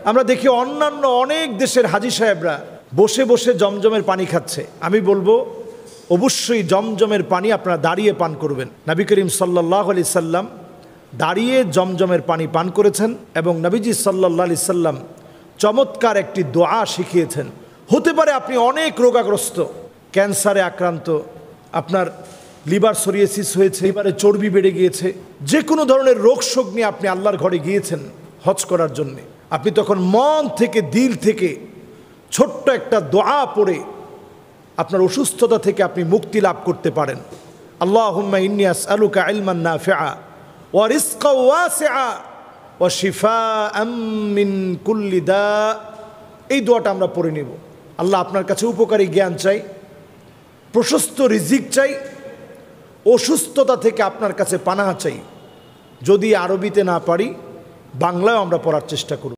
আমরা দেখি অন্যান্য অনেক দেশের হাজী সাহেবরা বসে বসে জমজমের পানি খাচ্ছে। আমি বলবো অবশ্যই জমজমের পানি আপনারা দাঁড়িয়ে পান করবেন। নবী করিম সাল্লাল্লাহু আলাইহি সাল্লাম দাঁড়িয়ে জমজমের পানি পান করেছেন এবং নবীজি সাল্লাল্লাহু আলাইহি সাল্লাম চমৎকার একটি দোয়া শিখিয়েছেন। হতে পারে আপনি অনেক রোগাগ্রস্ত, ক্যান্সারে আক্রান্ত, আপনার লিভার সোরিয়াসিস হয়েছে, লিভারে চর্বি বেড়ে গিয়েছে, যে কোনো ধরনের রোগ শোক নিয়ে আপনি আল্লাহর ঘরে গিয়েছেন হজ করার জন্যে। আপনি তখন মন থেকে দিল থেকে ছোট্ট একটা দোয়া পড়ে আপনার অসুস্থতা থেকে আপনি মুক্তি লাভ করতে পারেন। আল্লাহুম্মা ইন্নী আসআলুকা ইলমান নাফিআ ওয়া রিজকান ওয়াসিআ ওয়া শিফাআম মিন কুল্লি দা। এই দোয়াটা আমরা পড়ে নেব। আল্লাহ আপনার কাছে উপকারী জ্ঞান চাই, প্রশস্ত রিজিক চাই, অসুস্থতা থেকে আপনার কাছে পানাহ চাই। যদি আরবিতে না পারি বাংলায় আমরা পড়ার চেষ্টা করব।